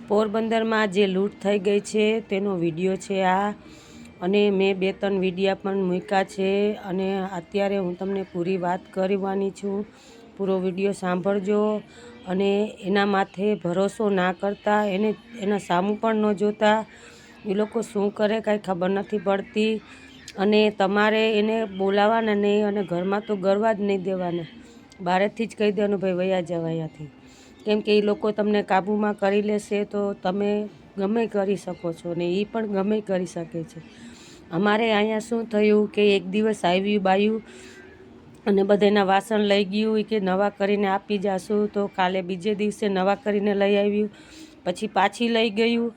પોરબંદરમાં જે લૂંટ થઈ ગઈ છે તેનો વિડીયો છે આ, અને મેં 2-3 વિડીયા પણ મૂક્યા છે અને અત્યારે હું તમને પૂરી વાત કરવાની છું. પૂરો વિડીયો સાંભળજો અને એના માથે ભરોસો ના કરતા, એના સામું પણ ન જોતા. એ લોકો શું કરે કાંઈ ખબર નથી પડતી, અને તમારે એને બોલાવવાના નહીં અને ઘરમાં તો ગરવા જ નહીં દેવાના. બહારેથી જ કહી દેવાનું ભાઈ વયા જાવ અહીંયાથી, કેમ કે એ લોકો તમને કાબૂમાં કરી લેશે તો તમે ગમે કરી શકો છો ને એ પણ ગમે કરી શકે છે. અમારે અહીંયા શું થયું કે એક દિવસ આવ્યું બાયું અને બધાના વાસણ લઈ ગયું કે નવા કરીને આપી જાશું, તો કાલે બીજે દિવસે નવા કરીને લઈ આવ્યું, પછી પાછી લઈ ગયું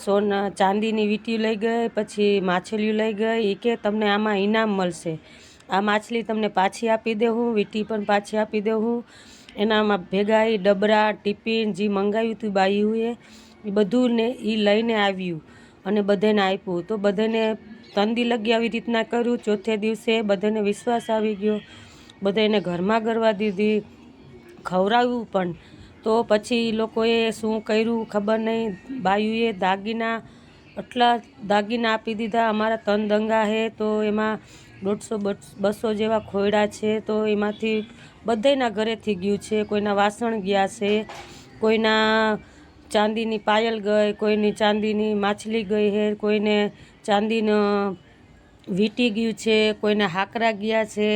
સોના ચાંદીની વીંટી લઈ ગઈ, પછી માછલીઓ લઈ ગઈ. એ કે તમને આમાં ઇનામ મળશે, આ માછલી તમને પાછી આપી દેવું, વીંટી પણ પાછી આપી દેવું. એનામાં ભેગા એ ડબરા ટિફિન જે મંગાવ્યું હતું બાઈઓએ એ બધું ને એ લઈને આવ્યું અને બધાને આપ્યું. તો બધાને 3 દી લગી આવી રીતના કર્યું. ચોથે દિવસે બધાને વિશ્વાસ આવી ગયો, બધાને ઘરમાં ગરવા દીધી, ખવડાવ્યું પણ. તો પછી એ લોકોએ શું કર્યું ખબર નહીં, બાયુએ દાગીના આટલા દાગીના આપી દીધા. અમારા 3 દંગા છે તો એમાં 150-200 જેવા ખોયડા છે. તો એમાંથી બધાના ઘરેથી ગયું છે, કોઈના વાસણ ગયા છે, કોઈના ચાંદીની પાયલ ગઈ, કોઈની ચાંદીની માછલી ગઈ છે, કોઈને ચાંદીનો વીંટી ગયું છે, કોઈને હાકરા ગયા છે.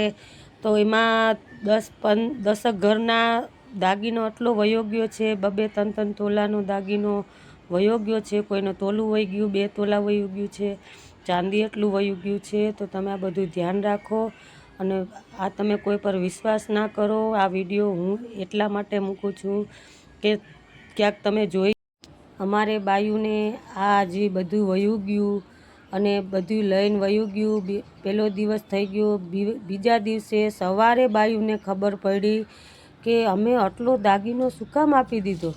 તો એમાં 10 ઘરના દાગીનો એટલો વયો ગયો છે, 2-3 તોલાનો દાગીનો વયો ગયો છે. કોઈનો તોલું વહી ગયું, 2 તોલા વયું ગયું છે, ચાંદી એટલું વયું ગયું છે. તો તમે આ બધું ધ્યાન રાખો અને આ તમે કોઈ પર વિશ્વાસ ના કરો. આ વિડીયો હું એટલા માટે મૂકું છું કે ક્યાંક તમે જોઈ, અમારે બાયુને આ જે બધું વયું ગયું અને બધું લઈને વયું ગયું. પહેલો દિવસ થઈ ગયો, બીજા દિવસે સવારે બાયુને ખબર પડી કે અમે આટલો દાગીનો શું કામ આપી દીધો.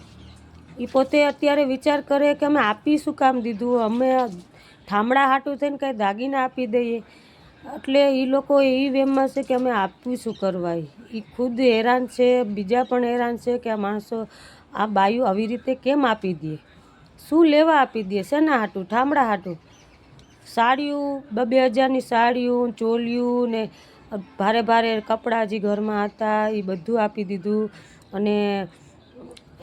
એ પોતે અત્યારે વિચાર કરે કે અમે આપી શું કામ દીધું, અમે ઠામડા હાટું થઈને કાંઈ દાગીના આપી દઈએ. એટલે એ લોકો એ વેમમાં છે કે અમે આપવું શું કરવા. એ ખુદ હેરાન છે, બીજા પણ હેરાન છે કે આ માણસો આ બાયું આવી રીતે કેમ આપી દે, શું લેવા આપી દે, શેના હાટું, ઠામડા હાટું. સાડીઓ 2-2 હજારની સાડીઓ, ચોલિયું ને ભારે ભારે કપડાં જે ઘરમાં હતા એ બધું આપી દીધું. અને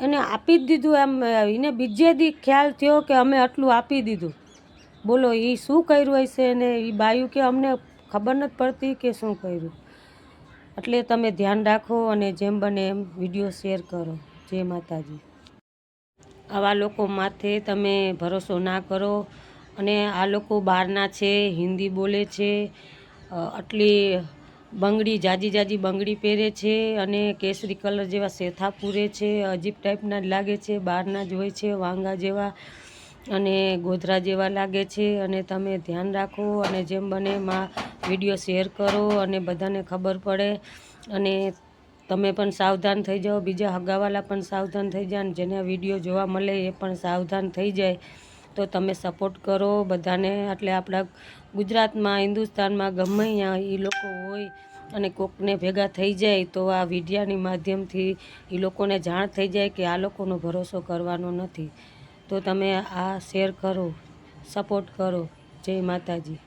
એને આપી જ દીધું. એમ એને બીજે દી ખ્યાલ થયો કે અમે આટલું આપી દીધું. બોલો એ શું કર્યું હશે ને એ બાયું કે અમને ખબર નથી પડતી કે શું કર્યું. એટલે તમે ધ્યાન રાખો અને જેમ બને એમ વિડીયો શેર કરો. જય માતાજી. આવા લોકો માથે તમે ભરોસો ના કરો. અને આ લોકો બહારના છે, હિન્દી બોલે છે, આટલી બંગડી જાજી બંગડી પહેરે છે અને કેસરી કલર જેવા સેથા પૂરે છે, અજીબ ટાઈપના જ લાગે છે, બહારના જ હોય છે, વાંગા જેવા અને ગોધરા જેવા લાગે છે. અને તમે ધ્યાન રાખો અને જેમ બને એમાં વિડીયો શેર કરો અને બધાને ખબર પડે. અને તમે પણ સાવધાન થઈ જાઓ, બીજા હગાવાલા પણ સાવધાન થઈ જાય, અને જેને વિડીયો જોવા મળે એ પણ સાવધાન થઈ જાય. તો તમે સપોર્ટ કરો બધાને. એટલે આપણા ગુજરાતમાં, હિન્દુસ્તાનમાં ગમે ત્યાં એ લોકો હોય અને કોકને ભેગા થઈ જાય તો આ વિડીયાની માધ્યમથી એ લોકોને જાણ થઈ જાય કે આ લોકોનો ભરોસો કરવાનો નથી. તો તમે આ શેર કરો, સપોર્ટ કરો. જય માતાજી.